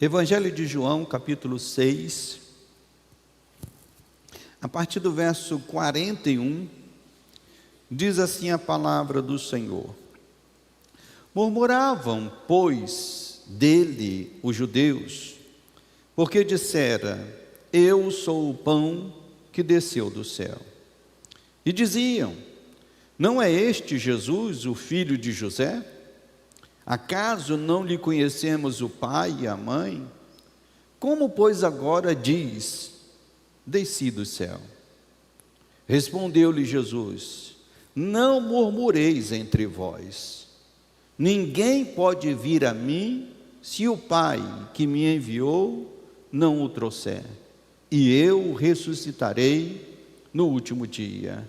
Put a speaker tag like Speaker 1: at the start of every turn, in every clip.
Speaker 1: Evangelho de João, capítulo 6, a partir do verso 41, diz assim a palavra do Senhor: Murmuravam, pois, dele os judeus, porque dissera: Eu sou o pão que desceu do céu. E diziam: Não é este Jesus, o filho de José? Acaso não lhe conhecemos o pai e a mãe? Como, pois, agora diz: Desci do céu? Respondeu-lhe Jesus: Não murmureis entre vós. Ninguém pode vir a mim se o Pai que me enviou não o trouxer, e eu o ressuscitarei no último dia.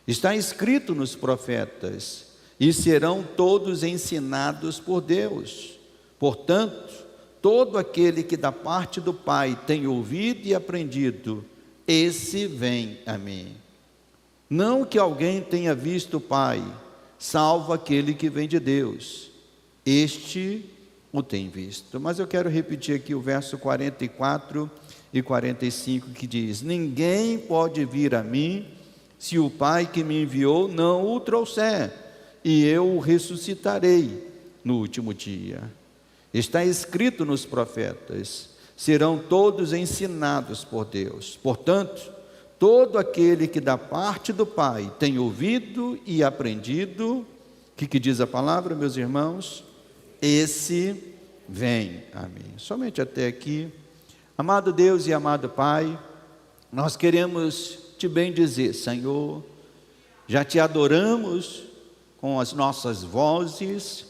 Speaker 1: Está escrito nos profetas: e serão todos ensinados por Deus. Portanto, todo aquele que da parte do Pai tem ouvido e aprendido, esse vem a mim. Não que alguém tenha visto o Pai, salvo aquele que vem de Deus. Este o tem visto. Mas eu quero repetir aqui o verso 44 e 45, que diz: Ninguém pode vir a mim se o Pai que me enviou não o trouxer, e eu o ressuscitarei no último dia. Está escrito nos profetas: serão todos ensinados por Deus. Portanto, todo aquele que da parte do Pai tem ouvido e aprendido, o que diz a palavra, meus irmãos? Esse vem a mim. Somente até aqui. Amado Deus e amado Pai, nós queremos te bendizer, Senhor. Já te adoramos com as nossas vozes,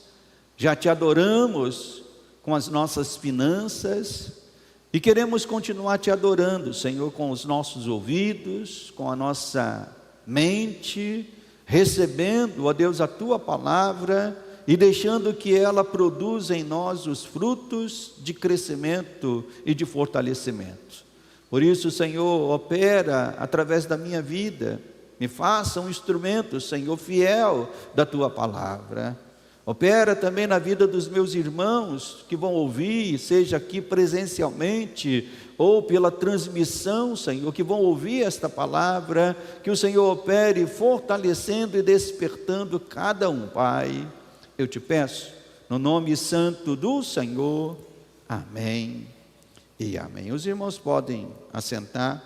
Speaker 1: já te adoramos com as nossas finanças, e queremos continuar te adorando, Senhor, com os nossos ouvidos, com a nossa mente, recebendo, ó Deus, a tua palavra e deixando que ela produza em nós os frutos de crescimento e de fortalecimento. Por isso, Senhor, opera através da minha vida, me faça um instrumento, Senhor, fiel da tua palavra. Opera também na vida dos meus irmãos que vão ouvir, seja aqui presencialmente ou pela transmissão, Senhor, que vão ouvir esta palavra, que o Senhor opere fortalecendo e despertando cada um, Pai. Eu te peço, no nome santo do Senhor, amém e amém. Os irmãos podem assentar.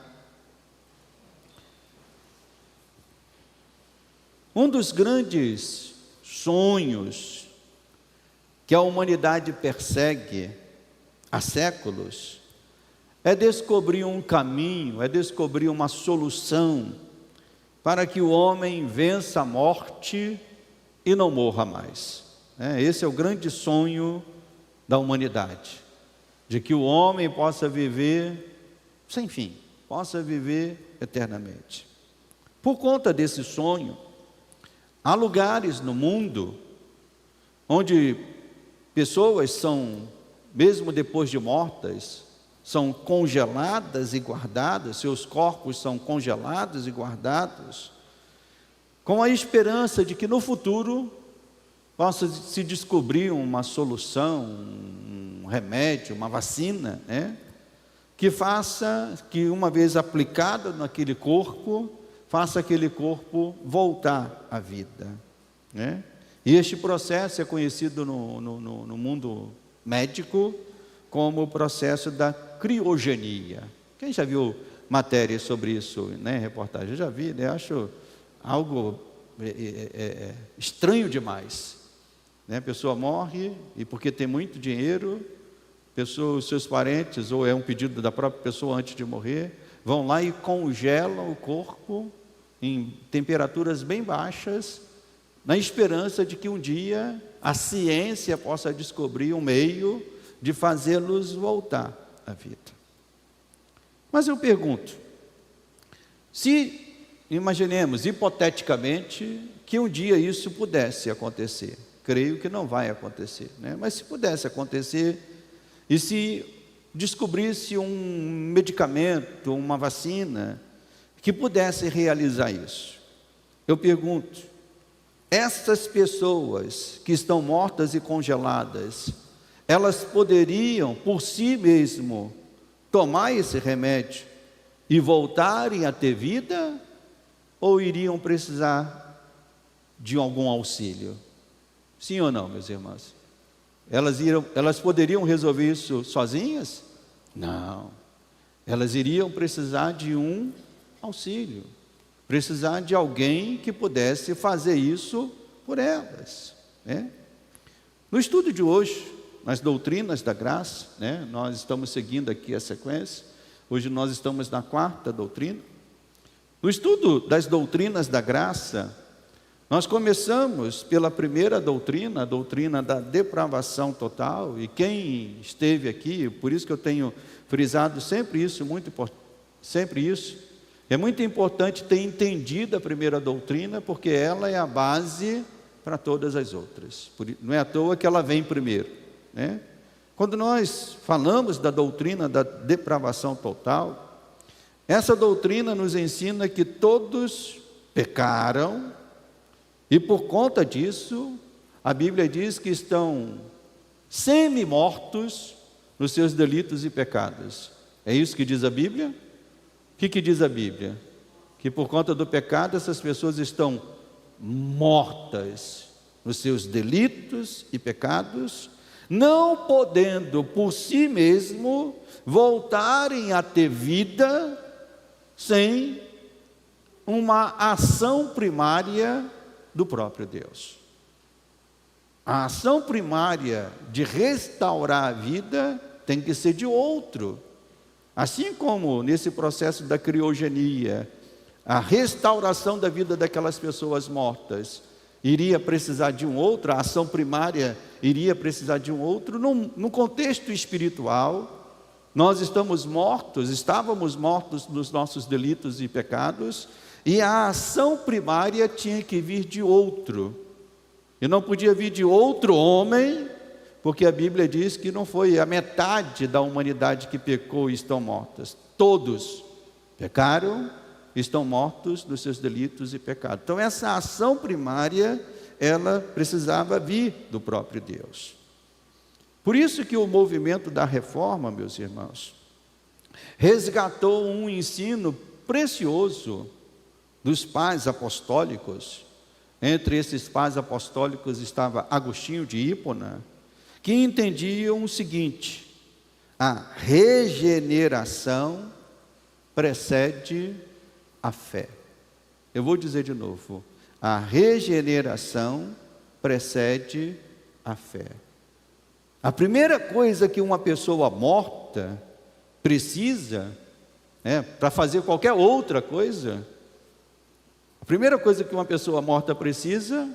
Speaker 1: Um dos grandes sonhos que a humanidade persegue há séculos é descobrir um caminho, é descobrir uma solução para que o homem vença a morte e não morra mais. Esse é o grande sonho da humanidade, de que o homem possa viver sem fim, possa viver eternamente. Por conta desse sonho, há lugares no mundo onde pessoas são, mesmo depois de mortas, são congeladas e guardadas, seus corpos são congelados e guardados, com a esperança de que no futuro possa se descobrir uma solução, um remédio, uma vacina, que faça, que uma vez aplicada naquele corpo, faça aquele corpo voltar à vida, E este processo é conhecido no mundo médico como o processo da criogenia. Quem já viu matéria sobre isso, reportagem? Eu já vi, acho algo estranho demais. A pessoa morre e porque tem muito dinheiro, os seus parentes, ou é um pedido da própria pessoa antes de morrer, vão lá e congelam o corpo em temperaturas bem baixas, na esperança de que um dia a ciência possa descobrir um meio de fazê-los voltar à vida. Mas eu pergunto, se imaginemos hipoteticamente que um dia isso pudesse acontecer, creio que não vai acontecer, mas se pudesse acontecer, e se descobrisse um medicamento, uma vacina, que pudesse realizar isso, eu pergunto, essas pessoas que estão mortas e congeladas, elas poderiam por si mesmo tomar esse remédio e voltarem a ter vida, ou iriam precisar de algum auxílio? Sim ou não, meus irmãos? Elas poderiam resolver isso sozinhas? Não. Elas iriam precisar de um auxílio, precisar de alguém que pudesse fazer isso por elas, né? No estudo de hoje, nas doutrinas da graça, né, nós estamos seguindo aqui a sequência. Hoje nós estamos na 4ª doutrina. No estudo das doutrinas da graça, nós começamos pela primeira doutrina, a doutrina da depravação total. E quem esteve aqui, por isso que eu tenho frisado sempre isso, é muito importante ter entendido a primeira doutrina, porque ela é a base para todas as outras. Não é à toa que ela vem primeiro, né? Quando nós falamos da doutrina da depravação total, essa doutrina nos ensina que todos pecaram, e por conta disso, a Bíblia diz que estão semi-mortos nos seus delitos e pecados. É isso que diz a Bíblia? O que diz a Bíblia? Que por conta do pecado, essas pessoas estão mortas nos seus delitos e pecados, não podendo por si mesmo voltarem a ter vida sem uma ação primária do próprio Deus. A ação primária de restaurar a vida tem que ser de outro. Assim como nesse processo da criogenia, a restauração da vida daquelas pessoas mortas iria precisar de um outro, a ação primária iria precisar de um outro. No contexto espiritual, nós estávamos mortos nos nossos delitos e pecados, e a ação primária tinha que vir de outro, e não podia vir de outro homem, porque a Bíblia diz que não foi a metade da humanidade que pecou e estão mortas. Todos pecaram, estão mortos dos seus delitos e pecados. Então essa ação primária, ela precisava vir do próprio Deus. Por isso que o movimento da reforma, meus irmãos, resgatou um ensino precioso dos pais apostólicos. Entre esses pais apostólicos estava Agostinho de Hipona, que entendiam o seguinte: a regeneração precede a fé. Eu vou dizer de novo: a regeneração precede a fé. A primeira coisa que uma pessoa morta precisa, para fazer qualquer outra coisa, a primeira coisa que uma pessoa morta precisa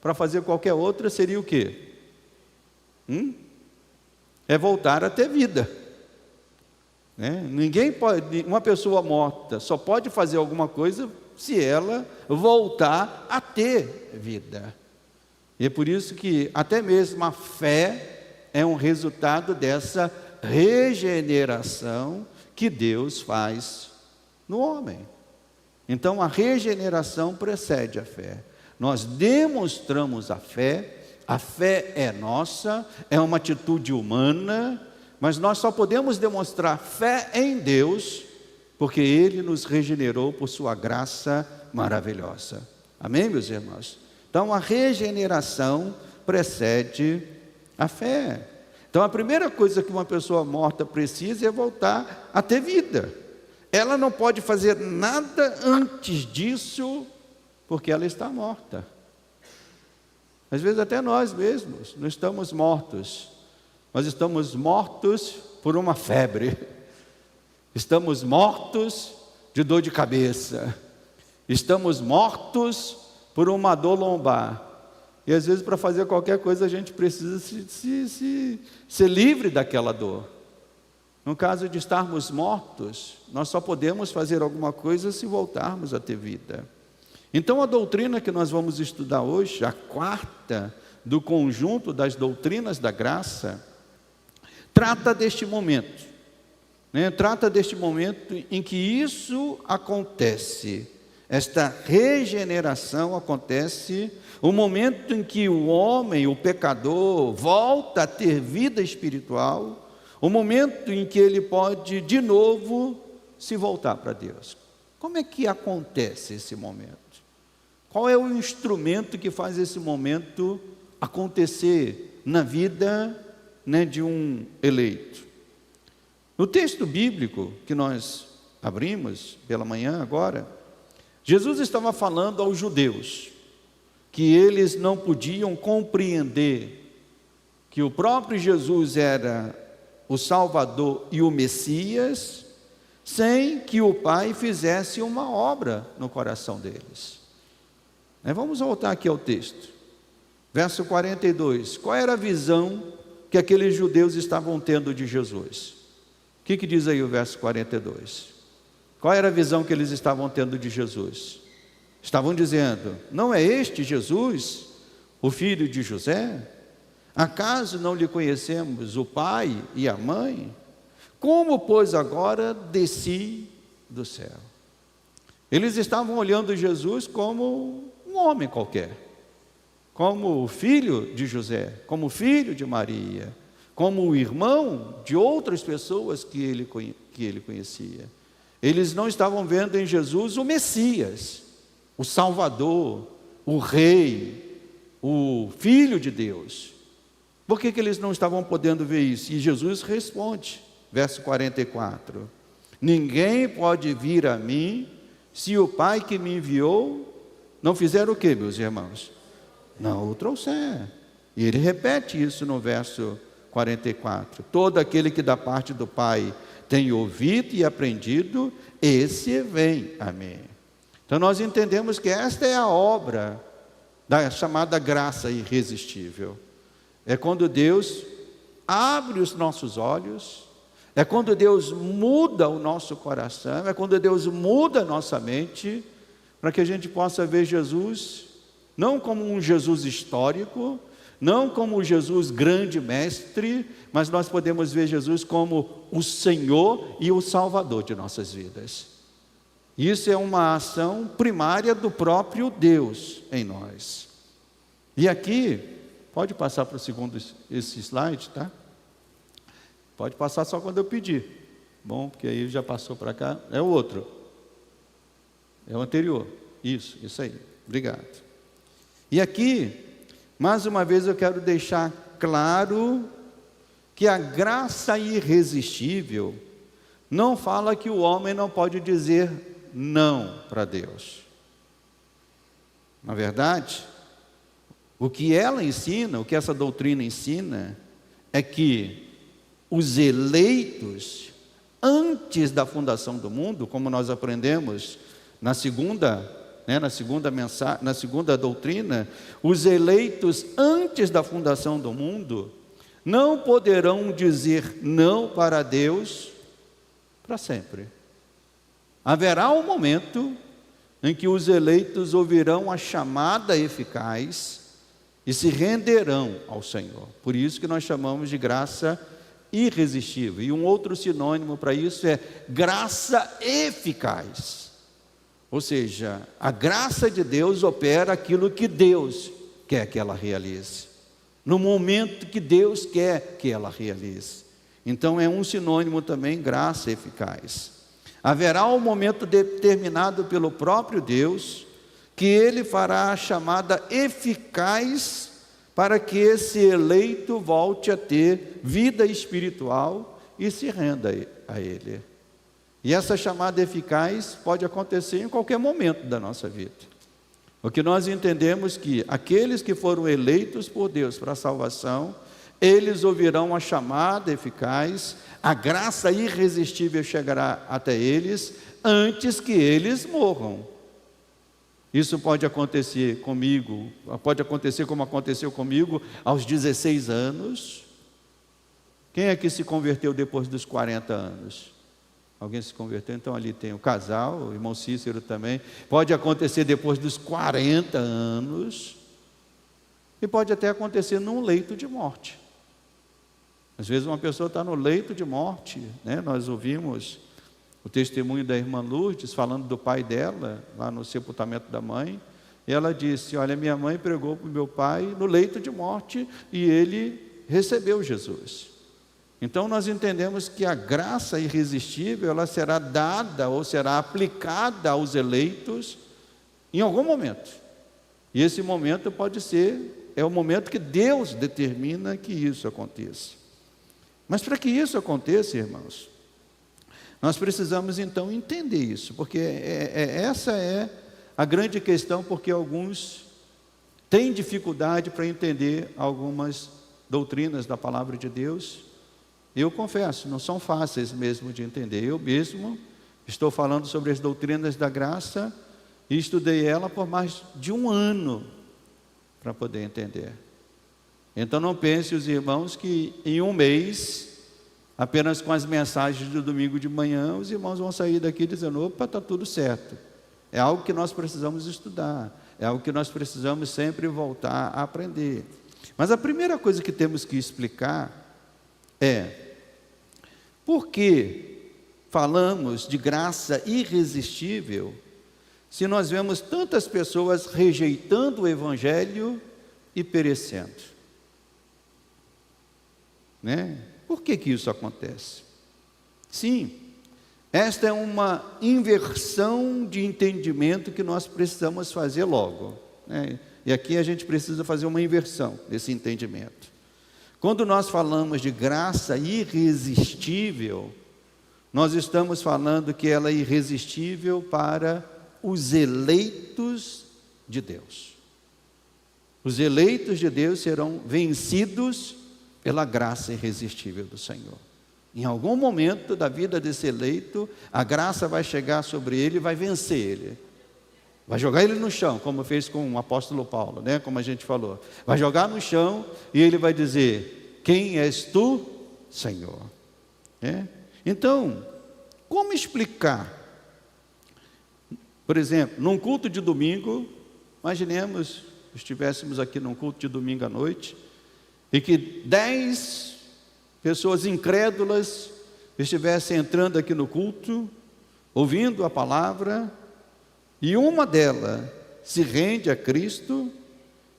Speaker 1: para fazer qualquer outra seria o quê? É voltar a ter vida. Ninguém pode, uma pessoa morta só pode fazer alguma coisa se ela voltar a ter vida. E é por isso que até mesmo a fé é um resultado dessa regeneração que Deus faz no homem. Então a regeneração precede a fé. Nós demonstramos a fé é nossa, é uma atitude humana, mas nós só podemos demonstrar fé em Deus porque Ele nos regenerou por sua graça maravilhosa. Amém, meus irmãos? Então a regeneração precede a fé. Então a primeira coisa que uma pessoa morta precisa é voltar a ter vida. Ela não pode fazer nada antes disso, porque ela está morta. Às vezes até nós mesmos não estamos mortos. Nós estamos mortos por uma febre. Estamos mortos de dor de cabeça. Estamos mortos por uma dor lombar. E às vezes para fazer qualquer coisa a gente precisa ser livre daquela dor. No caso de estarmos mortos, nós só podemos fazer alguma coisa se voltarmos a ter vida. Então a doutrina que nós vamos estudar hoje, a 4ª do conjunto das doutrinas da graça, trata deste momento. Trata deste momento em que isso acontece. Esta regeneração acontece o momento em que o homem, o pecador, volta a ter vida espiritual, o momento em que ele pode de novo se voltar para Deus. Como é que acontece esse momento? Qual é o instrumento que faz esse momento acontecer na vida, de um eleito? No texto bíblico que nós abrimos pela manhã agora, Jesus estava falando aos judeus que eles não podiam compreender que o próprio Jesus era o Salvador e o Messias, sem que o Pai fizesse uma obra no coração deles. Vamos voltar aqui ao texto, verso 42. Qual era a visão que aqueles judeus estavam tendo de Jesus? O que diz aí o verso 42? Qual era a visão que eles estavam tendo de Jesus? Estavam dizendo: não é este Jesus, o filho de José? Acaso não lhe conhecemos o pai e a mãe? Como, pois, agora desci do céu? Eles estavam olhando Jesus como um homem qualquer, como o filho de José, como filho de Maria, como o irmão de outras pessoas que ele conhecia. Eles não estavam vendo em Jesus o Messias, o Salvador, o Rei, o Filho de Deus. Por que eles não estavam podendo ver isso? E Jesus responde, verso 44: ninguém pode vir a mim se o Pai que me enviou não fizer o quê, meus irmãos? Não o trouxer. E ele repete isso no verso 44: todo aquele que da parte do Pai tem ouvido e aprendido, esse vem a mim. Então nós entendemos que esta é a obra da chamada graça irresistível. É quando Deus abre os nossos olhos, é quando Deus muda o nosso coração, é quando Deus muda a nossa mente, para que a gente possa ver Jesus, não como um Jesus histórico, não como o Jesus grande mestre, mas nós podemos ver Jesus como o Senhor e o Salvador de nossas vidas. Isso é uma ação primária do próprio Deus em nós. E aqui, pode passar para o segundo esse slide, tá? Pode passar só quando eu pedir. Bom, porque aí já passou para cá. É o outro. É o anterior. Isso aí. Obrigado. E aqui, mais uma vez eu quero deixar claro que a graça irresistível não fala que o homem não pode dizer não para Deus. Na verdade, o que ela ensina, o que essa doutrina ensina, é que os eleitos, antes da fundação do mundo, como nós aprendemos na segunda doutrina, os eleitos antes da fundação do mundo não poderão dizer não para Deus para sempre. Haverá um momento em que os eleitos ouvirão a chamada eficaz e se renderão ao Senhor. Por isso que nós chamamos de graça irresistível. E um outro sinônimo para isso é graça eficaz. Ou seja, a graça de Deus opera aquilo que Deus quer que ela realize, no momento que Deus quer que ela realize. Então é um sinônimo também, graça eficaz. Haverá um momento determinado pelo próprio Deus, que Ele fará a chamada eficaz para que esse eleito volte a ter vida espiritual e se renda a Ele. E essa chamada eficaz pode acontecer em qualquer momento da nossa vida. O que nós entendemos que aqueles que foram eleitos por Deus para a salvação, eles ouvirão a chamada eficaz, a graça irresistível chegará até eles antes que eles morram. Isso pode acontecer comigo, pode acontecer como aconteceu comigo aos 16 anos. Quem é que se converteu depois dos 40 anos? Alguém se converteu? Então ali tem o casal, o irmão Cícero também. Pode acontecer depois dos 40 anos. E pode até acontecer num leito de morte. Às vezes uma pessoa está no leito de morte, né? Nós ouvimos o testemunho da irmã Lourdes, falando do pai dela, lá no sepultamento da mãe, e ela disse: olha, minha mãe pregou para o meu pai no leito de morte, e ele recebeu Jesus. Então nós entendemos que a graça irresistível, ela será dada ou será aplicada aos eleitos em algum momento. E esse momento pode ser, é o momento que Deus determina que isso aconteça. Mas para que isso aconteça, irmãos, nós precisamos então entender isso, porque essa é a grande questão, porque alguns têm dificuldade para entender algumas doutrinas da palavra de Deus. Eu confesso, não são fáceis mesmo de entender. Eu mesmo estou falando sobre as doutrinas da graça e estudei ela por mais de 1 ano para poder entender. Então não pense os irmãos que em 1 mês, apenas com as mensagens do domingo de manhã, os irmãos vão sair daqui dizendo: opa, está tudo certo. É algo que nós precisamos estudar, é algo que nós precisamos sempre voltar a aprender. Mas a primeira coisa que temos que explicar é: por que falamos de graça irresistível se nós vemos tantas pessoas rejeitando o Evangelho e perecendo? Né? Por que isso acontece? Sim, esta é uma inversão de entendimento que nós precisamos fazer logo, né? E aqui a gente precisa fazer uma inversão desse entendimento. Quando nós falamos de graça irresistível, nós estamos falando que ela é irresistível para os eleitos de Deus. Os eleitos de Deus serão vencidos pela graça irresistível do Senhor. Em algum momento da vida desse eleito, a graça vai chegar sobre ele e vai vencer ele. Vai jogar ele no chão, como fez com o apóstolo Paulo, né? Como a gente falou. Vai jogar no chão e ele vai dizer: quem és tu, Senhor? Então, como explicar? Por exemplo, num culto de domingo, imaginemos, estivéssemos aqui num culto de domingo à noite, e que 10 pessoas incrédulas estivessem entrando aqui no culto, ouvindo a palavra, e uma delas se rende a Cristo,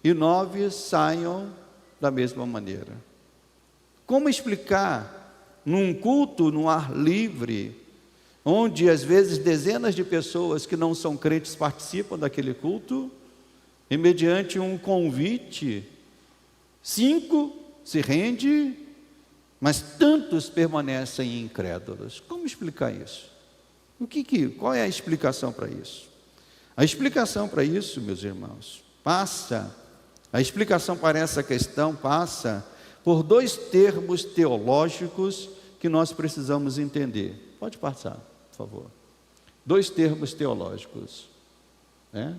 Speaker 1: e 9 saiam da mesma maneira. Como explicar num culto no ar livre, onde às vezes dezenas de pessoas que não são crentes participam daquele culto, e mediante um convite, 5 se rendem, mas tantos permanecem incrédulos? Como explicar isso? Qual é a explicação para isso? A explicação para isso, meus irmãos, a explicação para essa questão passa por 2 termos teológicos que nós precisamos entender. Pode passar, por favor. 2 termos teológicos, né?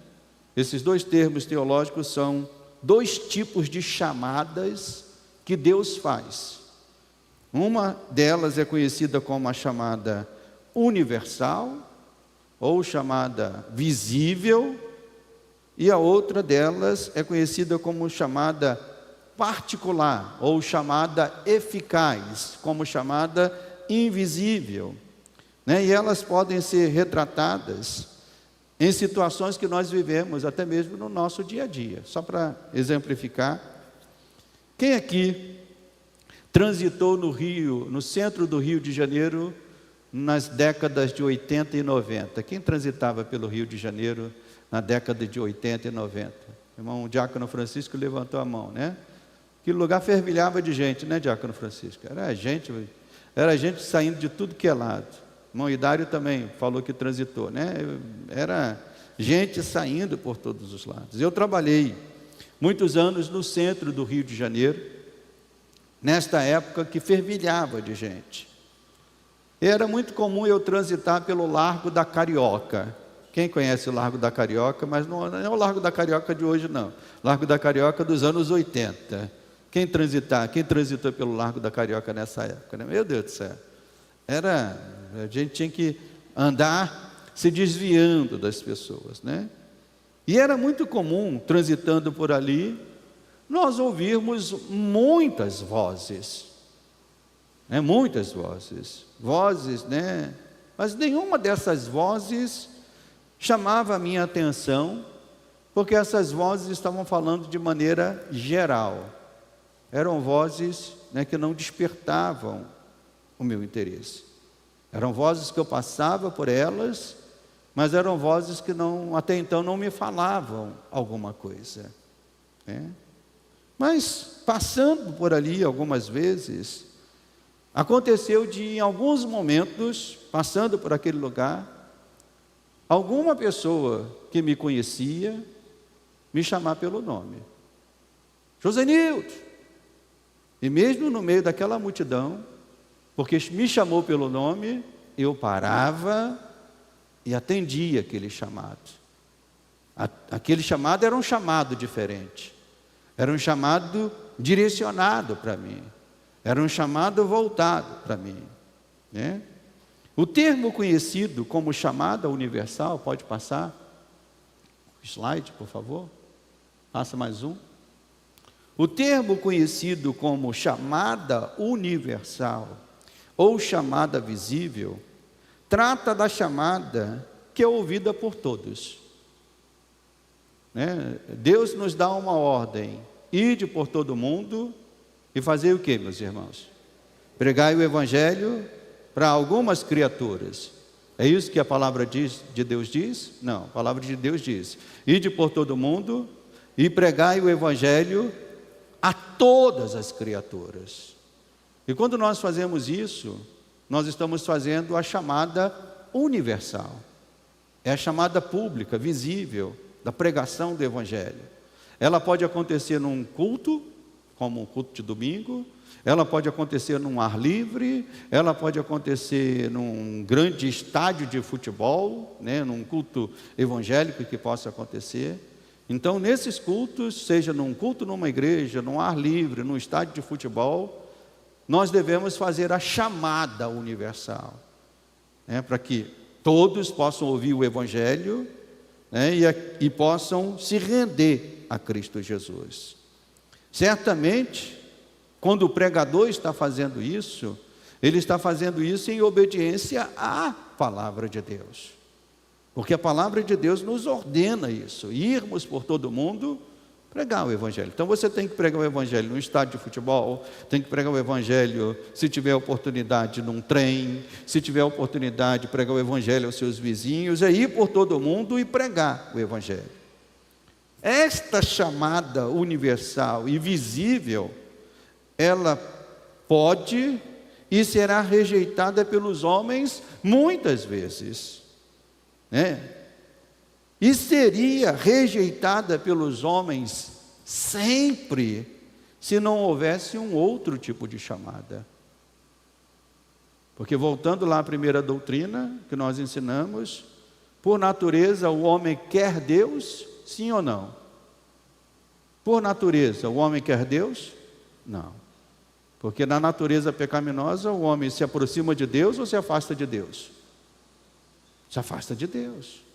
Speaker 1: Esses 2 termos teológicos são 2 tipos de chamadas que Deus faz. Uma delas é conhecida como a chamada universal, ou chamada visível, e a outra delas é conhecida como chamada particular, ou chamada eficaz, como chamada invisível, né? E elas podem ser retratadas em situações que nós vivemos, até mesmo no nosso dia a dia. Só para exemplificar, quem aqui transitou no Rio, no centro do Rio de Janeiro, nas décadas de 80 e 90? Quem transitava pelo Rio de Janeiro na década de 80 e 90? O irmão Diácono Francisco levantou a mão, né? Que lugar fervilhava de gente, né, Diácono Francisco? Era gente saindo de tudo que é lado. O irmão Hidário também falou que transitou, né? Era gente saindo por todos os lados. Eu trabalhei muitos anos no centro do Rio de Janeiro, nesta época que fervilhava de gente. Era muito comum eu transitar pelo Largo da Carioca. Quem conhece o Largo da Carioca? Mas não é o Largo da Carioca de hoje, não. Largo da Carioca dos anos 80. Quem transitou pelo Largo da Carioca nessa época, né? Meu Deus do céu. A gente tinha que andar se desviando das pessoas, né? E era muito comum, transitando por ali, nós ouvirmos muitas vozes, né? Muitas vozes, né? Mas nenhuma dessas vozes chamava a minha atenção, porque essas vozes estavam falando de maneira geral. Eram vozes, que não despertavam o meu interesse. Eram vozes que eu passava por elas, mas eram vozes que até então não me falavam alguma coisa. Mas, passando por ali algumas vezes, aconteceu de, em alguns momentos, passando por aquele lugar, alguma pessoa que me conhecia me chamar pelo nome. Josenildo! E mesmo no meio daquela multidão, porque me chamou pelo nome, eu parava e atendia aquele chamado. Aquele chamado era um chamado diferente. Era um chamado direcionado para mim. Era um chamado voltado para mim. O termo conhecido como chamada universal, pode passar o slide, por favor? Passa mais um. O termo conhecido como chamada universal ou chamada visível trata da chamada que é ouvida por todos. Deus nos dá uma ordem: ide por todo mundo e fazer o que, meus irmãos? Pregai o evangelho para algumas criaturas. É isso que a palavra de Deus diz? Não, a palavra de Deus diz: ide por todo mundo e pregai o evangelho a todas as criaturas. E quando nós fazemos isso, nós estamos fazendo a chamada universal. É a chamada pública, visível, da pregação do evangelho. Ela pode acontecer num culto, como um culto de domingo. Ela pode acontecer num ar livre. Ela pode acontecer num grande estádio de futebol, num culto evangélico que possa acontecer. Então, nesses cultos, seja num culto numa igreja, num ar livre, num estádio de futebol, nós devemos fazer a chamada universal, para que todos possam ouvir o evangelho, e possam se render a Cristo Jesus. Certamente, quando o pregador está fazendo isso, ele está fazendo isso em obediência à palavra de Deus. Porque a palavra de Deus nos ordena isso: irmos por todo mundo pregar o evangelho. Então você tem que pregar o evangelho no estádio de futebol, tem que pregar o evangelho, se tiver oportunidade, num trem, se tiver oportunidade, pregar o evangelho aos seus vizinhos, é ir por todo mundo e pregar o evangelho. Esta chamada universal e visível, ela pode e será rejeitada pelos homens muitas vezes, e seria rejeitada pelos homens sempre, se não houvesse um outro tipo de chamada. Porque, voltando lá à primeira doutrina que nós ensinamos, por natureza o homem quer Deus, sim ou não? Por natureza o homem quer Deus? Não. Porque na natureza pecaminosa o homem se aproxima de Deus ou se afasta de Deus? Se afasta de Deus.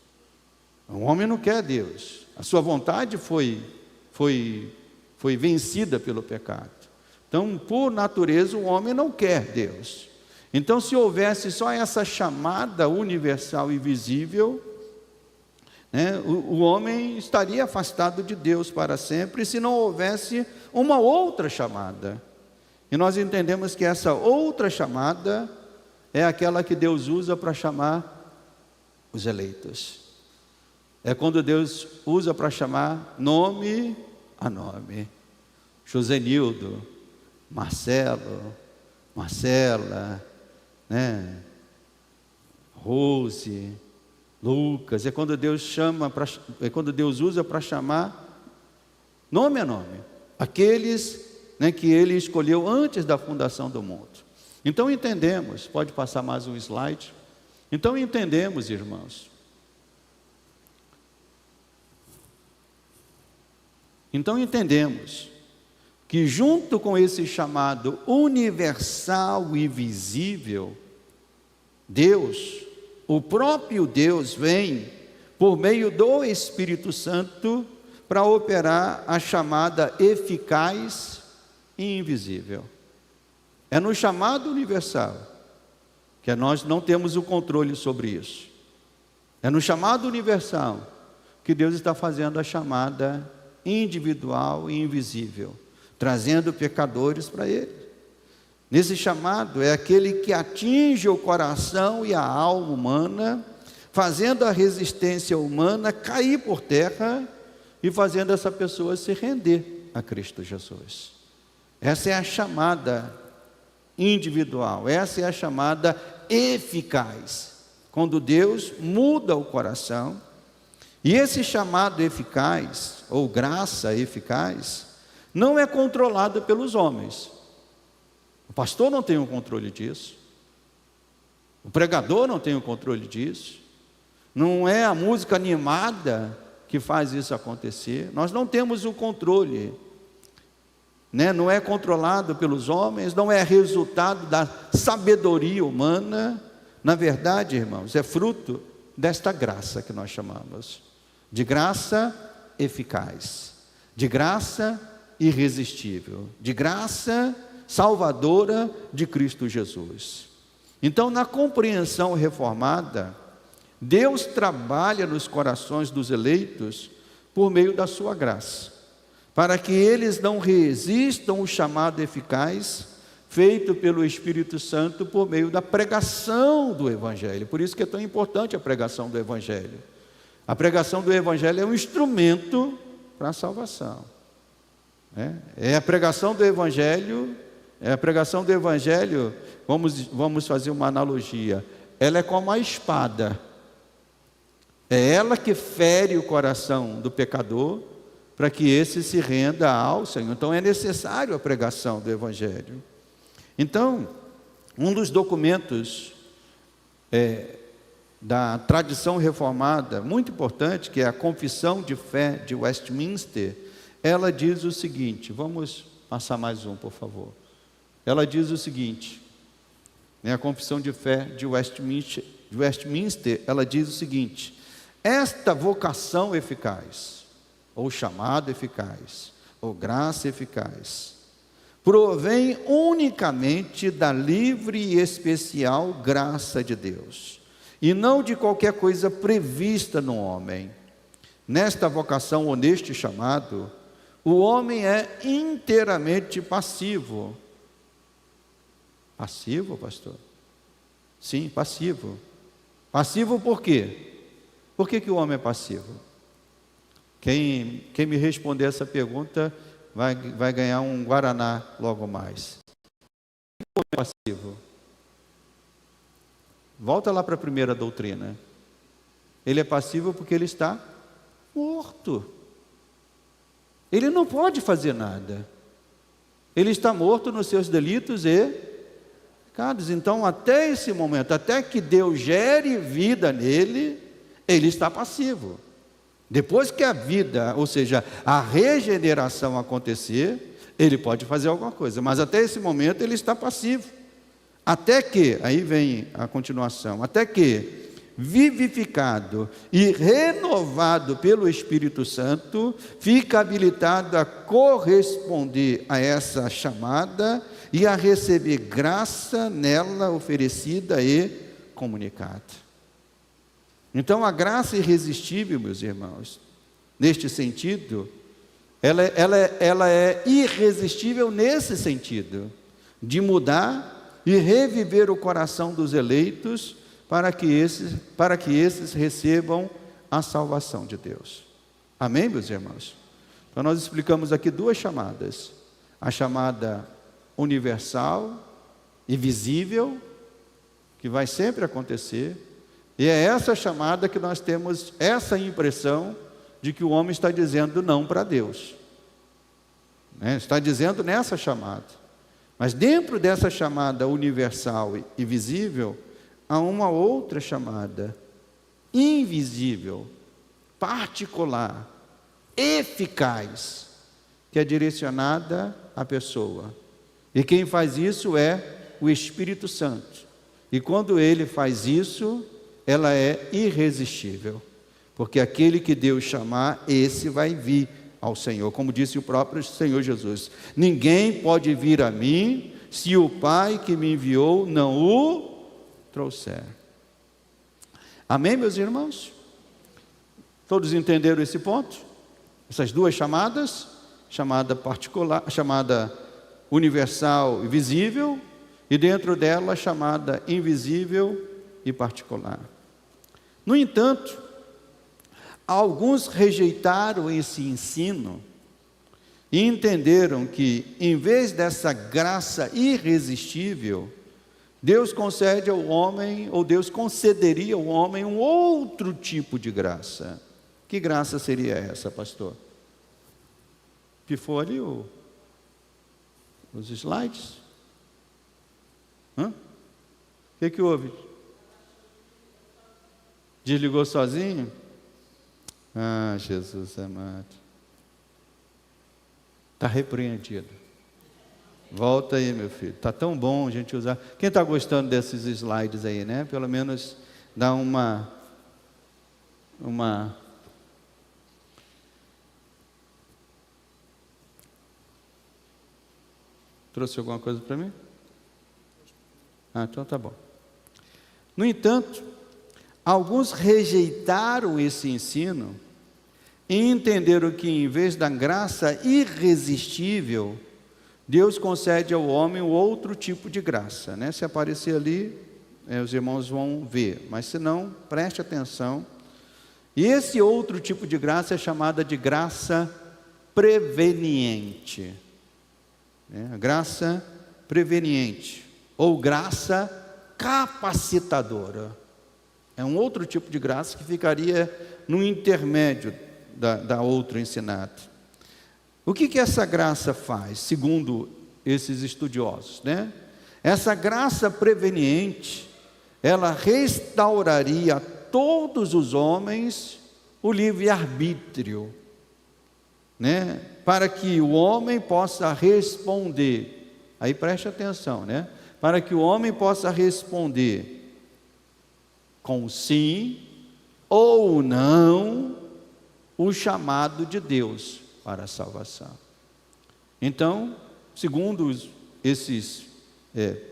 Speaker 1: O homem não quer Deus. A sua vontade foi vencida pelo pecado. Então, por natureza, o homem não quer Deus. Então, se houvesse só essa chamada universal e visível, o homem estaria afastado de Deus para sempre, se não houvesse uma outra chamada. E nós entendemos que essa outra chamada é aquela que Deus usa para chamar os eleitos. É quando Deus usa para chamar nome a nome. Josenildo, Marcelo, Marcela, Rose, Lucas. É quando Deus chama, é quando Deus usa para chamar nome a nome. Aqueles que Ele escolheu antes da fundação do mundo. Então entendemos, pode passar mais um slide. Então entendemos, irmãos. Então entendemos que junto com esse chamado universal e visível, Deus, o próprio Deus vem por meio do Espírito Santo para operar a chamada eficaz e invisível. É no chamado universal que nós não temos o controle sobre isso. É no chamado universal que Deus está fazendo a chamada individual e invisível, trazendo pecadores para Ele. Nesse chamado é aquele que atinge o coração e a alma humana, fazendo a resistência humana cair por terra e fazendo essa pessoa se render a Cristo Jesus. Essa é a chamada individual, essa é a chamada eficaz, quando Deus muda o coração. E esse chamado eficaz, ou graça eficaz, não é controlado pelos homens. O pastor não tem o controle disso, o pregador não tem o controle disso, não é a música animada que faz isso acontecer. Nós não temos o controle, não é controlado pelos homens, não é resultado da sabedoria humana. Na verdade, irmãos, é fruto desta graça que nós chamamos de graça eficaz, de graça irresistível, de graça salvadora de Cristo Jesus. Então, na compreensão reformada, Deus trabalha nos corações dos eleitos por meio da sua graça, para que eles não resistam ao chamado eficaz feito pelo Espírito Santo por meio da pregação do Evangelho. Por isso que é tão importante a pregação do Evangelho. A pregação do Evangelho é um instrumento para a salvação. É a pregação do Evangelho, vamos fazer uma analogia, ela é como a espada. É ela que fere o coração do pecador para que esse se renda ao Senhor. Então é necessário a pregação do Evangelho. Então, um dos documentos da tradição reformada, muito importante, que é a Confissão de Fé de Westminster, ela diz o seguinte, vamos passar mais um, por favor. Ela diz o seguinte, a Confissão de Fé de Westminster, ela diz o seguinte: esta vocação eficaz, ou chamado eficaz, ou graça eficaz, provém unicamente da livre e especial graça de Deus, e não de qualquer coisa prevista no homem. Nesta vocação ou neste chamado, o homem é inteiramente passivo. Passivo, pastor? Sim, passivo. Passivo por quê? Por que o homem é passivo? Quem me responder essa pergunta vai ganhar um Guaraná logo mais. Por que o homem é passivo? Volta lá para a primeira doutrina. Ele é passivo porque ele está morto. Ele não pode fazer nada. Ele está morto nos seus delitos e pecados. Então, até esse momento, até que Deus gere vida nele, ele está passivo. Depois que a vida, ou seja, a regeneração acontecer, ele pode fazer alguma coisa, mas até esse momento ele está passivo. Até que, aí vem a continuação, até que, vivificado e renovado pelo Espírito Santo, fica habilitado a corresponder a essa chamada e a receber graça nela oferecida e comunicada. Então, a graça irresistível, meus irmãos, neste sentido, ela é irresistível nesse sentido, de mudar e reviver o coração dos eleitos, para que esses recebam a salvação de Deus. Amém, meus irmãos? Então nós explicamos aqui duas chamadas. A chamada universal e visível, que vai sempre acontecer, e é essa chamada que nós temos essa impressão de que o homem está dizendo não para Deus. Está dizendo nessa chamada. Mas dentro dessa chamada universal e visível, há uma outra chamada, invisível, particular, eficaz, que é direcionada à pessoa. E quem faz isso é o Espírito Santo. E quando ele faz isso, ela é irresistível. Porque aquele que Deus chamar, esse vai vir ao Senhor. Como disse o próprio Senhor Jesus: ninguém pode vir a mim, se o Pai que me enviou não o trouxer. Amém, meus irmãos? Todos entenderam esse ponto? Essas duas chamadas, chamada particular, chamada universal e visível, e dentro dela chamada invisível e particular. No entanto, alguns rejeitaram esse ensino e entenderam que, em vez dessa graça irresistível, Deus concede ao homem, ou Deus concederia ao homem um outro tipo de graça. Que graça seria essa, pastor? Pifou ali os slides? O que houve? Desligou sozinho? Ah, Jesus amado. Está repreendido. Volta aí, meu filho. Está tão bom a gente usar. Quem está gostando desses slides aí, né? Pelo menos dá uma... Trouxe alguma coisa para mim? Ah, então tá bom. No entanto, alguns rejeitaram esse ensino e entenderam que, em vez da graça irresistível, Deus concede ao homem um outro tipo de graça, né? Se aparecer ali, os irmãos vão ver, mas se não, preste atenção. E esse outro tipo de graça é chamada de graça preveniente, né? Graça preveniente, ou graça capacitadora. É um outro tipo de graça que ficaria no intermédio da outra ensinada. O que essa graça faz, segundo esses estudiosos, né? Essa graça preveniente, ela restauraria a todos os homens o livre-arbítrio, né? Para que o homem possa responder, aí preste atenção, né? Para que o homem possa responder com sim ou não o chamado de Deus para a salvação. Então, segundo esses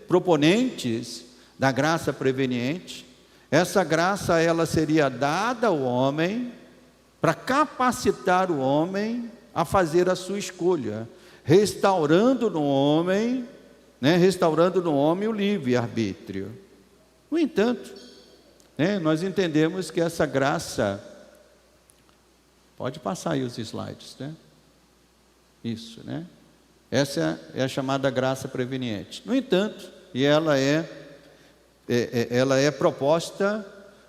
Speaker 1: proponentes da graça preveniente, essa graça ela seria dada ao homem para capacitar o homem a fazer a sua escolha, restaurando no homem o livre-arbítrio. No entanto, nós entendemos que essa graça, pode passar aí os slides, né? Isso, né? Essa é a chamada graça preveniente. No entanto, e ela é proposta,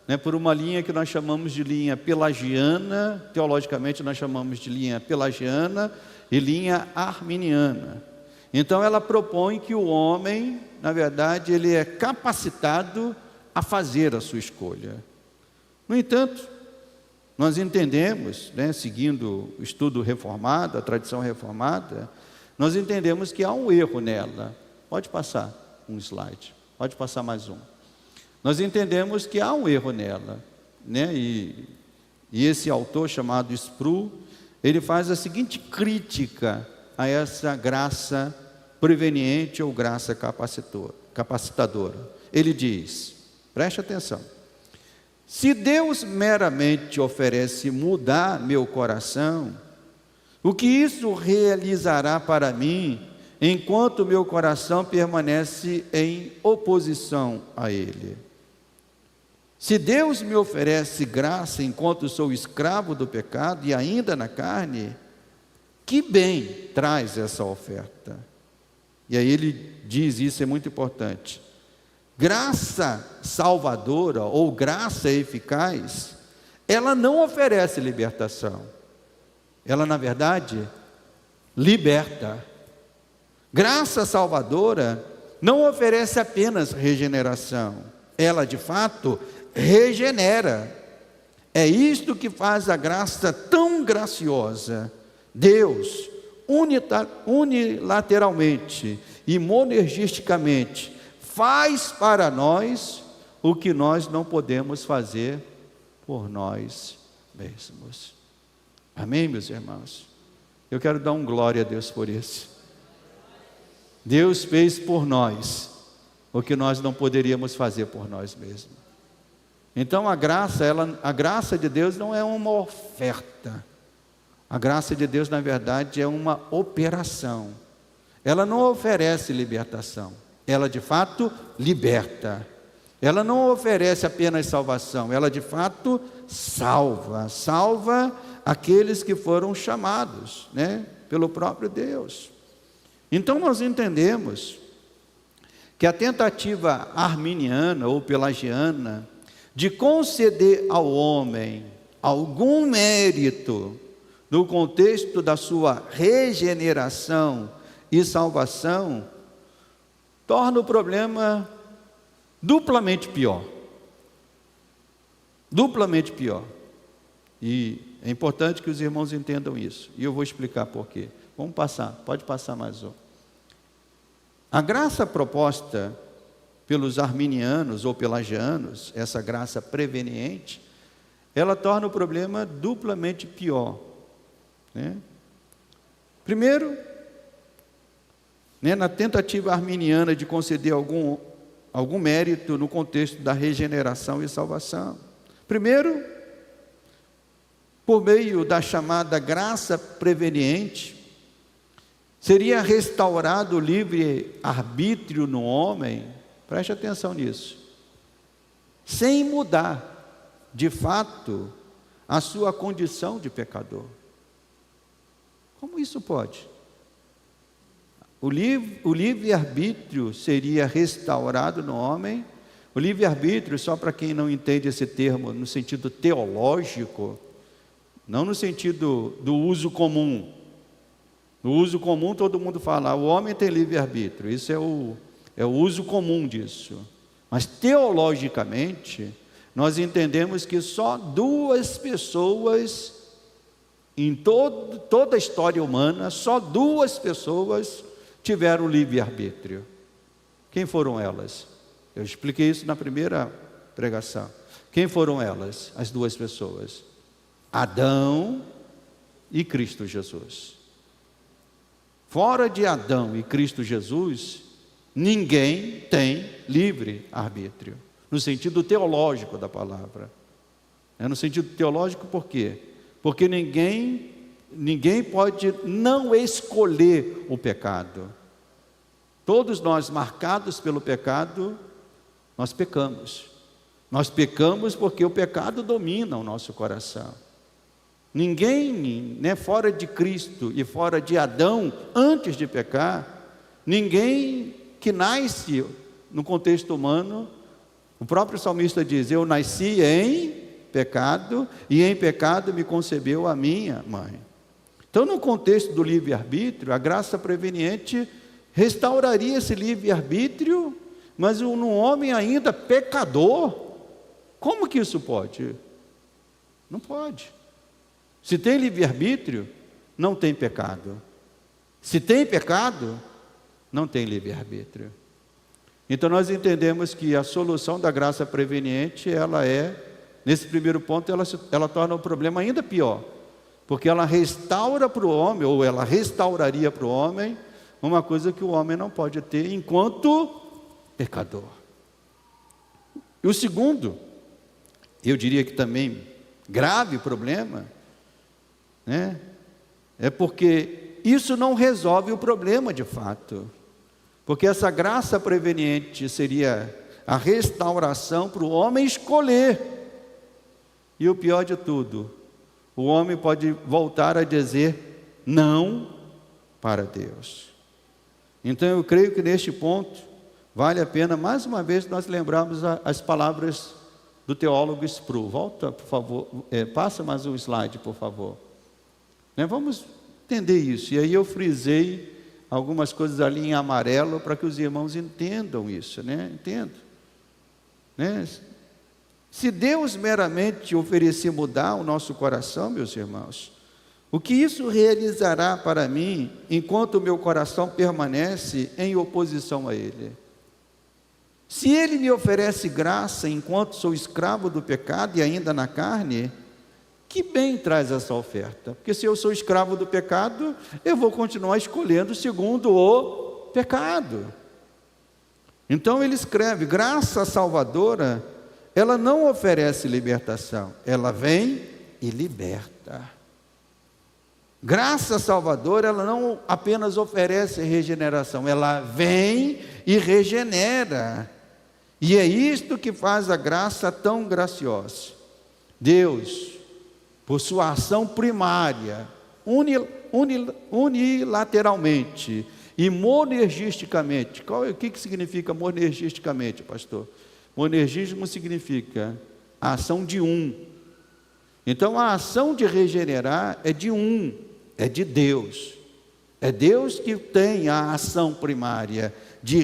Speaker 1: né, por uma linha que nós chamamos de linha pelagiana, teologicamente nós chamamos de linha pelagiana e linha arminiana. Então ela propõe que o homem, na verdade, ele é capacitado a fazer a sua escolha. No entanto, nós entendemos, né, seguindo o estudo reformado, a tradição reformada, nós entendemos que há um erro nela. Pode passar um slide, pode passar mais um. Nós entendemos que há um erro nela, né? E esse autor chamado Sproul, ele faz a seguinte crítica a essa graça preveniente ou graça capacitadora. Ele diz, preste atenção: se Deus meramente oferece mudar meu coração, o que isso realizará para mim, enquanto meu coração permanece em oposição a Ele? Se Deus me oferece graça enquanto sou escravo do pecado e ainda na carne, que bem traz essa oferta? E aí ele diz, isso é muito importante: graça salvadora ou graça eficaz, ela não oferece libertação, ela na verdade liberta. Graça salvadora não oferece apenas regeneração, ela de fato regenera. É isto que faz a graça tão graciosa. Deus unilateralmente e monergisticamente faz para nós o que nós não podemos fazer por nós mesmos. Amém, meus irmãos? Eu quero dar glória a Deus por isso. Deus fez por nós o que nós não poderíamos fazer por nós mesmos. Então a graça de Deus não é uma oferta. A graça de Deus, na verdade, é uma operação. Ela não oferece libertação, ela de fato liberta. Ela não oferece apenas salvação, ela de fato salva aqueles que foram chamados, né, pelo próprio Deus. Então nós entendemos que a tentativa arminiana ou pelagiana de conceder ao homem algum mérito no contexto da sua regeneração e salvação torna o problema duplamente pior. Duplamente pior. E é importante que os irmãos entendam isso. E eu vou explicar por quê. Vamos passar, pode passar mais um. A graça proposta pelos arminianos ou pelagianos, essa graça preveniente, ela torna o problema duplamente pior, né? Primeiro, né, na tentativa arminiana de conceder algum mérito no contexto da regeneração e salvação. Primeiro, por meio da chamada graça preveniente, seria restaurado o livre-arbítrio no homem, preste atenção nisso, sem mudar, de fato, a sua condição de pecador. Como isso pode? O livre-arbítrio seria restaurado no homem. O livre-arbítrio, só para quem não entende esse termo no sentido teológico, não no sentido do uso comum. No uso comum todo mundo fala, o homem tem livre-arbítrio, isso é o uso comum disso. Mas teologicamente, nós entendemos que só duas pessoas, em toda a história humana, só duas pessoas tiveram livre-arbítrio. Quem foram elas? Eu expliquei isso na primeira pregação. Quem foram elas? As duas pessoas. Adão e Cristo Jesus. Fora de Adão e Cristo Jesus, ninguém tem livre-arbítrio, no sentido teológico da palavra. No sentido teológico, por quê? Porque ninguém pode não escolher o pecado. Todos nós, marcados pelo pecado, nós pecamos. Nós pecamos porque o pecado domina o nosso coração. Ninguém, né, fora de Cristo e fora de Adão, antes de pecar, ninguém que nasce no contexto humano, o próprio salmista diz, eu nasci em pecado e em pecado me concebeu a minha mãe. Então, no contexto do livre-arbítrio, a graça preveniente restauraria esse livre-arbítrio, mas num homem ainda pecador. Como que isso pode? Não pode. Se tem livre-arbítrio, não tem pecado. Se tem pecado, não tem livre-arbítrio. Então nós entendemos que a solução da graça preveniente, ela é, nesse primeiro ponto, ela torna o problema ainda pior. Porque ela restaura para o homem, ou ela restauraria para o homem, uma coisa que o homem não pode ter enquanto pecador. E o segundo, eu diria que também grave problema, né, é porque isso não resolve o problema de fato. Porque essa graça preveniente seria a restauração para o homem escolher. E o pior de tudo, o homem pode voltar a dizer não para Deus. Então eu creio que neste ponto vale a pena mais uma vez nós lembrarmos as palavras do teólogo Sproul. Volta, por favor, passa mais um slide, por favor. Vamos entender isso. E aí eu frisei algumas coisas ali em amarelo para que os irmãos entendam isso, né? Entendam, né? Se Deus meramente oferecer mudar o nosso coração, meus irmãos, o que isso realizará para mim enquanto o meu coração permanece em oposição a Ele? Se Ele me oferece graça enquanto sou escravo do pecado e ainda na carne, que bem traz essa oferta? Porque se eu sou escravo do pecado, eu vou continuar escolhendo segundo o pecado. Então ele escreve: graça salvadora, ela não oferece libertação, ela vem e liberta. Graça salvadora, ela não apenas oferece regeneração, ela vem e regenera. E é isto que faz a graça tão graciosa. Deus, por sua ação primária, unilateralmente e monergisticamente. O que significa monergisticamente, pastor? Monergismo significa a ação de um. Então a ação de regenerar é de um, é de Deus. É Deus que tem a ação primária de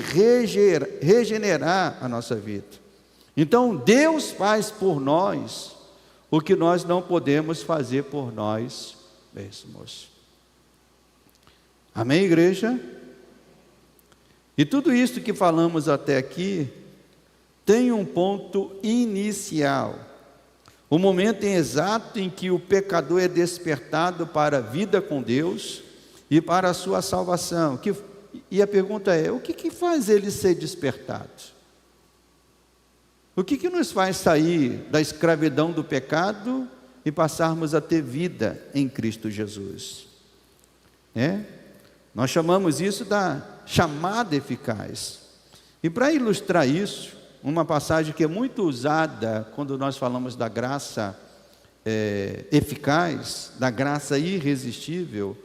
Speaker 1: regenerar a nossa vida. Então Deus faz por nós o que nós não podemos fazer por nós mesmos. Amém, igreja? E tudo isso que falamos até aqui tem um ponto inicial. O momento exato em que o pecador é despertado para a vida com Deus e para a sua salvação. E a pergunta é: o que faz ele ser despertado? O que nos faz sair da escravidão do pecado e passarmos a ter vida em Cristo Jesus? Nós chamamos isso da chamada eficaz. E para ilustrar isso, uma passagem que é muito usada quando nós falamos da graça eficaz, da graça irresistível,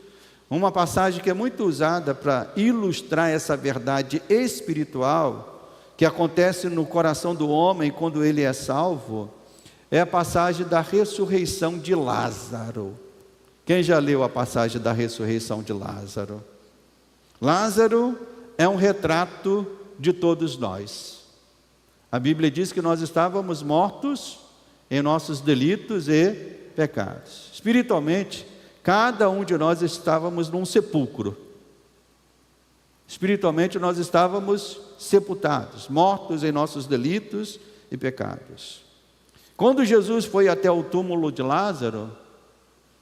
Speaker 1: uma passagem que é muito usada para ilustrar essa verdade espiritual que acontece no coração do homem quando ele é salvo, é a passagem da ressurreição de Lázaro. Quem já leu a passagem da ressurreição de Lázaro? Lázaro é um retrato de todos nós. A Bíblia diz que nós estávamos mortos em nossos delitos e pecados. Espiritualmente, cada um de nós estávamos num sepulcro. Espiritualmente nós estávamos sepultados, mortos em nossos delitos e pecados. Quando Jesus foi até o túmulo de Lázaro,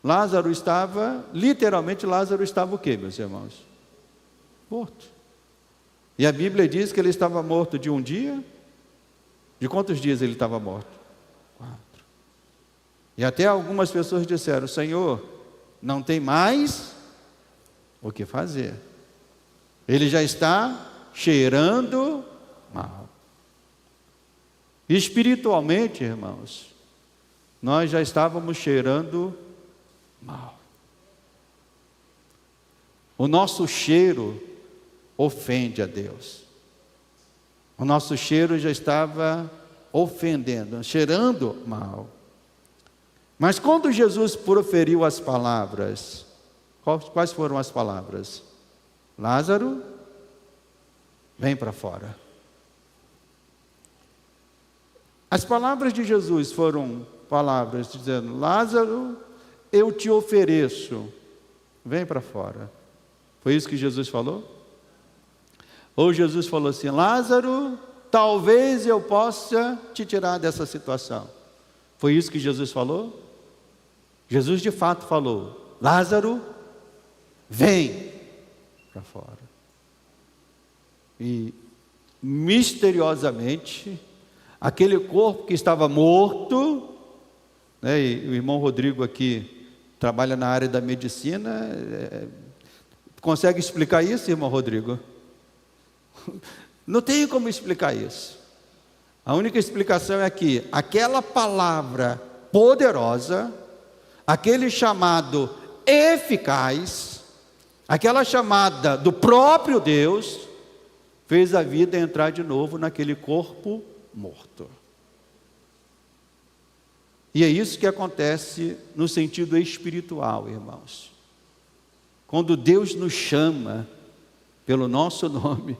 Speaker 1: Lázaro estava o quê, meus irmãos? Morto. E a Bíblia diz que ele estava morto de um dia. De quantos dias ele estava morto? 4. E até algumas pessoas disseram: Senhor, não tem mais o que fazer. Ele já está cheirando mal. Espiritualmente, irmãos, nós já estávamos cheirando mal. O nosso cheiro ofende a Deus. O nosso cheiro já estava ofendendo, cheirando mal. Mas quando Jesus proferiu as palavras, quais foram as palavras? Lázaro, vem para fora. As palavras de Jesus foram palavras dizendo: Lázaro, eu te ofereço, vem para fora. Foi isso que Jesus falou? Ou Jesus falou assim: Lázaro, talvez eu possa te tirar dessa situação. Foi isso que Jesus falou? Jesus de fato falou: Lázaro, vem para fora. E misteriosamente, aquele corpo que estava morto, e o irmão Rodrigo aqui trabalha na área da medicina, consegue explicar isso, irmão Rodrigo? Não tem como explicar isso. A única explicação é que aquela palavra poderosa, aquele chamado eficaz, aquela chamada do próprio Deus, fez a vida entrar de novo naquele corpo morto. E é isso que acontece no sentido espiritual, irmãos. Quando Deus nos chama pelo nosso nome,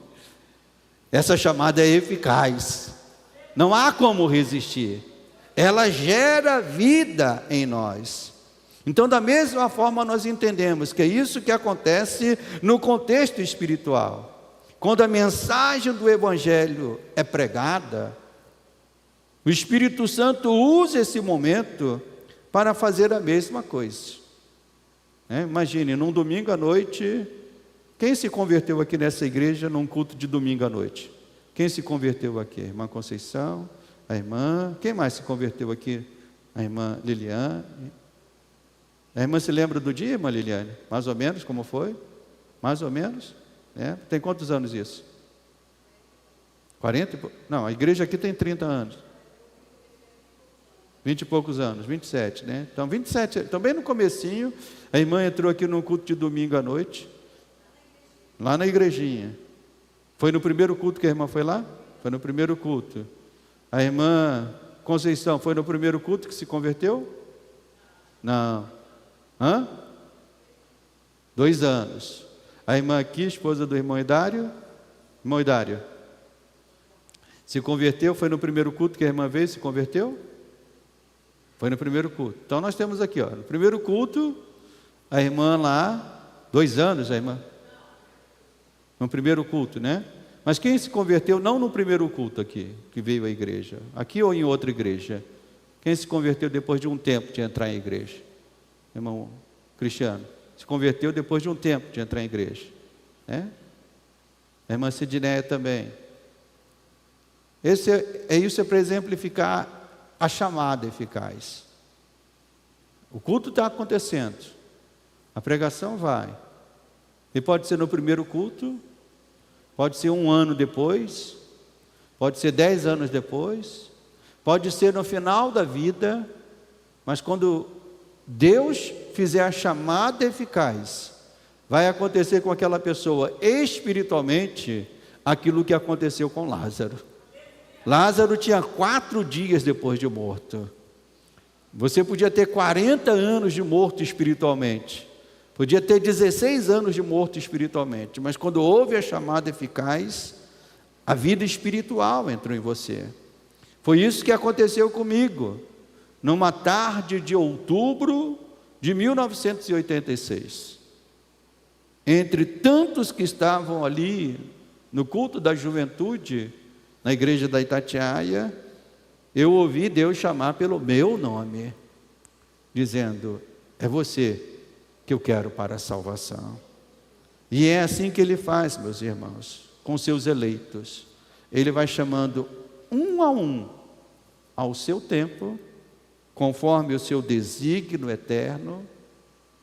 Speaker 1: essa chamada é eficaz. Não há como resistir. Ela gera vida em nós. Então, da mesma forma, nós entendemos que é isso que acontece no contexto espiritual. Quando a mensagem do Evangelho é pregada, o Espírito Santo usa esse momento para fazer a mesma coisa. Imagine, num domingo à noite, quem se converteu aqui nessa igreja num culto de domingo à noite? Quem se converteu aqui? A irmã Conceição, a irmã... Quem mais se converteu aqui? A irmã Liliane. A irmã se lembra do dia, irmã Liliane? Mais ou menos como foi? Mais ou menos? Tem quantos anos isso? 40? Não, a igreja aqui tem 30 anos. 20 e poucos anos, 27, né? Então, 27, também no comecinho, a irmã entrou aqui num culto de domingo à noite, lá na igrejinha. Foi no primeiro culto que a irmã foi lá? Foi no primeiro culto. A irmã Conceição, foi no primeiro culto que se converteu? Não. 2 anos. A irmã aqui, esposa do irmão Hidário. Irmão Hidário, se converteu, foi no primeiro culto que a irmã veio e se converteu? Foi no primeiro culto. Então nós temos aqui, no primeiro culto, a irmã lá, 2 anos a irmã. No primeiro culto, né? Mas quem se converteu não no primeiro culto aqui, que veio à igreja, aqui ou em outra igreja? Quem se converteu depois de um tempo de entrar em igreja? Irmão Cristiano, se converteu depois de um tempo de entrar em igreja, né? A irmã Sidneia também. Isso é para exemplificar a chamada eficaz. O culto está acontecendo, a pregação vai, e pode ser no primeiro culto, pode ser 1 ano depois, pode ser 10 anos depois, pode ser no final da vida, mas quando Deus fizer a chamada eficaz, vai acontecer com aquela pessoa espiritualmente aquilo que aconteceu com Lázaro. Lázaro tinha 4 dias depois de morto. Você podia ter 40 anos de morto espiritualmente, podia ter 16 anos de morto espiritualmente, mas quando houve a chamada eficaz, a vida espiritual entrou em você. Foi isso que aconteceu comigo, numa tarde de outubro de 1986. Entre tantos que estavam ali no culto da juventude, na igreja da Itatiaia, eu ouvi Deus chamar pelo meu nome, dizendo: é você que eu quero para a salvação. E é assim que Ele faz, meus irmãos, com seus eleitos. Ele vai chamando um a um, ao seu tempo, conforme o seu desígnio eterno,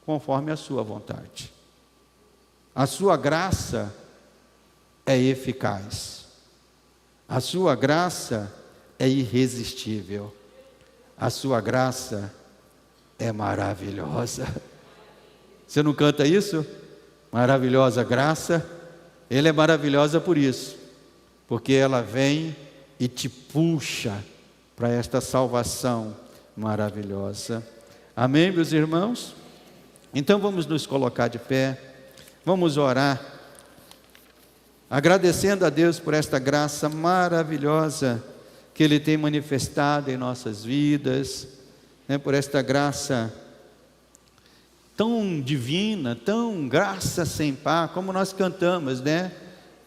Speaker 1: conforme a sua vontade. A sua graça é eficaz. A sua graça é irresistível. A sua graça é maravilhosa. Você não canta isso? Maravilhosa graça. Ela é maravilhosa por isso, porque ela vem e te puxa para esta salvação maravilhosa. Amém, meus irmãos? Então vamos nos colocar de pé, vamos orar, agradecendo a Deus por esta graça maravilhosa que Ele tem manifestado em nossas vidas, né, por esta graça tão divina, tão graça sem par, como nós cantamos, né?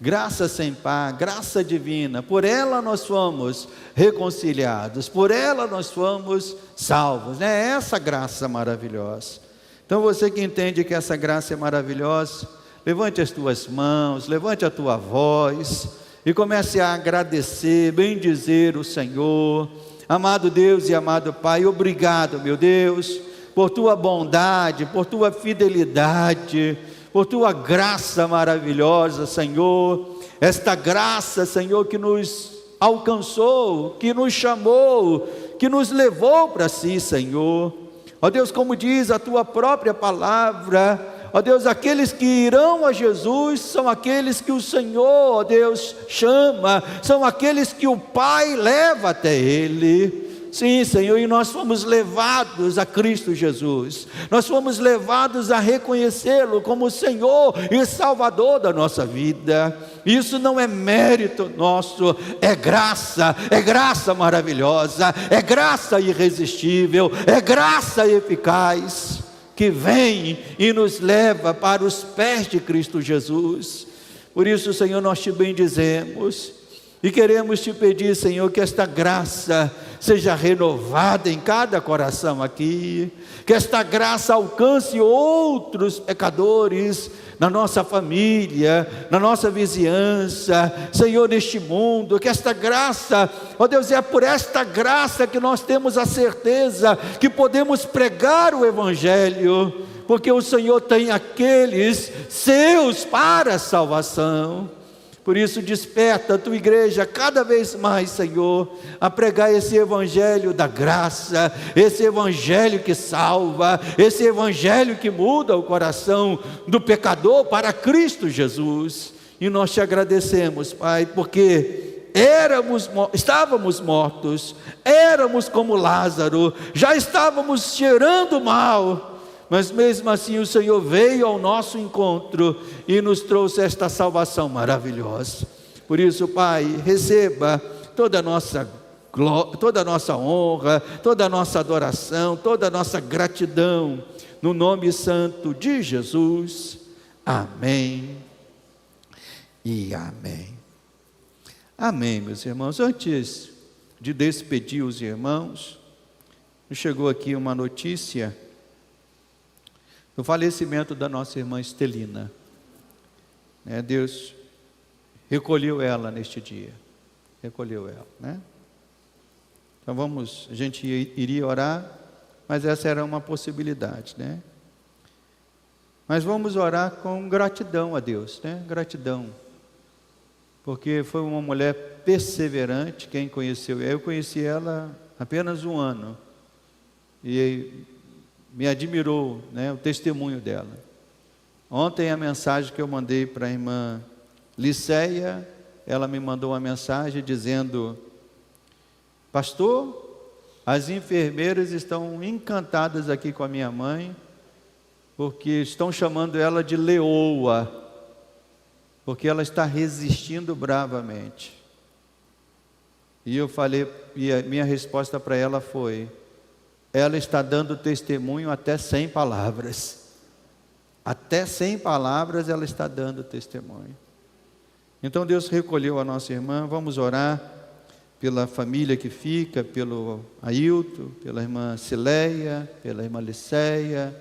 Speaker 1: Graça sem par, graça divina, por ela nós fomos reconciliados, por ela nós fomos salvos, né? Essa graça maravilhosa. Então você que entende que essa graça é maravilhosa, levante as tuas mãos, levante a tua voz e comece a agradecer, bendizer o Senhor. Amado Deus e amado Pai, obrigado, meu Deus, por tua bondade, por tua fidelidade, por tua graça maravilhosa, Senhor. Esta graça, Senhor, que nos alcançou, que nos chamou, que nos levou para si, Senhor. Ó Deus, como diz a tua própria palavra, ó Deus, aqueles que irão a Jesus são aqueles que o Senhor, ó Deus, chama, são aqueles que o Pai leva até Ele. Sim, Senhor, e nós fomos levados a Cristo Jesus, nós fomos levados a reconhecê-lo como Senhor e Salvador da nossa vida. Isso não é mérito nosso, é graça maravilhosa, é graça irresistível, é graça eficaz, que vem e nos leva para os pés de Cristo Jesus. Por isso, Senhor, nós te bendizemos e queremos te pedir, Senhor, que esta graça seja renovada em cada coração aqui, que esta graça alcance outros pecadores na nossa família, na nossa vizinhança, Senhor, neste mundo, que esta graça, ó Deus, é por esta graça que nós temos a certeza que podemos pregar o Evangelho, porque o Senhor tem aqueles seus para a salvação. Por isso desperta a tua igreja cada vez mais, Senhor, a pregar esse Evangelho da graça, esse Evangelho que salva, esse Evangelho que muda o coração do pecador para Cristo Jesus. E nós te agradecemos, Pai, porque estávamos mortos, éramos como Lázaro, já estávamos cheirando mal, mas mesmo assim o Senhor veio ao nosso encontro e nos trouxe esta salvação maravilhosa. Por isso, Pai, receba toda a nossa glória, toda a nossa honra, toda a nossa adoração, toda a nossa gratidão, no nome santo de Jesus. Amém e amém. Amém, meus irmãos. Antes de despedir os irmãos, chegou aqui uma notícia do falecimento da nossa irmã Estelina. Deus recolheu ela neste dia, recolheu ela, né? Então a gente iria orar, mas essa era uma possibilidade, né? Mas vamos orar com gratidão a Deus, né? Gratidão, porque foi uma mulher perseverante. Quem conheceu, eu conheci ela apenas um ano, e me admirou, né, o testemunho dela. Ontem a mensagem que eu mandei para a irmã Liceia, ela me mandou uma mensagem dizendo: pastor, as enfermeiras estão encantadas aqui com a minha mãe, porque estão chamando ela de leoa, porque ela está resistindo bravamente. E eu falei, e a minha resposta para ela foi: ela está dando testemunho até 100 palavras. Até 100 palavras ela está dando testemunho. Então Deus recolheu a nossa irmã. Vamos orar pela família que fica, pelo Ailton, pela irmã Cileia, pela irmã Liceia,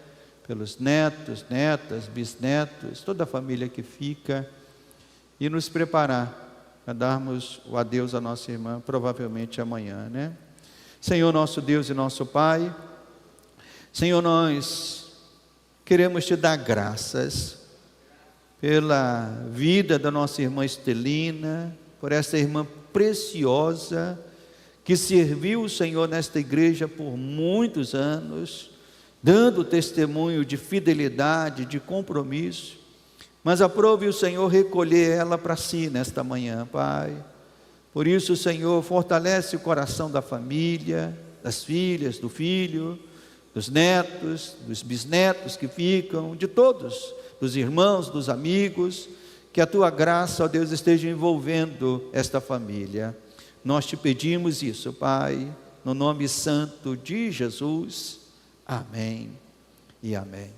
Speaker 1: pelos netos, netas, bisnetos, toda a família que fica, e nos preparar a darmos o adeus à nossa irmã, provavelmente amanhã, né? Senhor nosso Deus e nosso Pai, Senhor, nós queremos te dar graças pela vida da nossa irmã Estelina, por essa irmã preciosa que serviu o Senhor nesta igreja por muitos anos, dando testemunho de fidelidade, de compromisso. Mas aprove o Senhor recolher ela para si nesta manhã, Pai. Por isso, Senhor, fortalece o coração da família, das filhas, do filho, dos netos, dos bisnetos que ficam, de todos, dos irmãos, dos amigos, que a Tua graça, ó Deus, esteja envolvendo esta família. Nós te pedimos isso, Pai, no nome santo de Jesus. Amém e amém.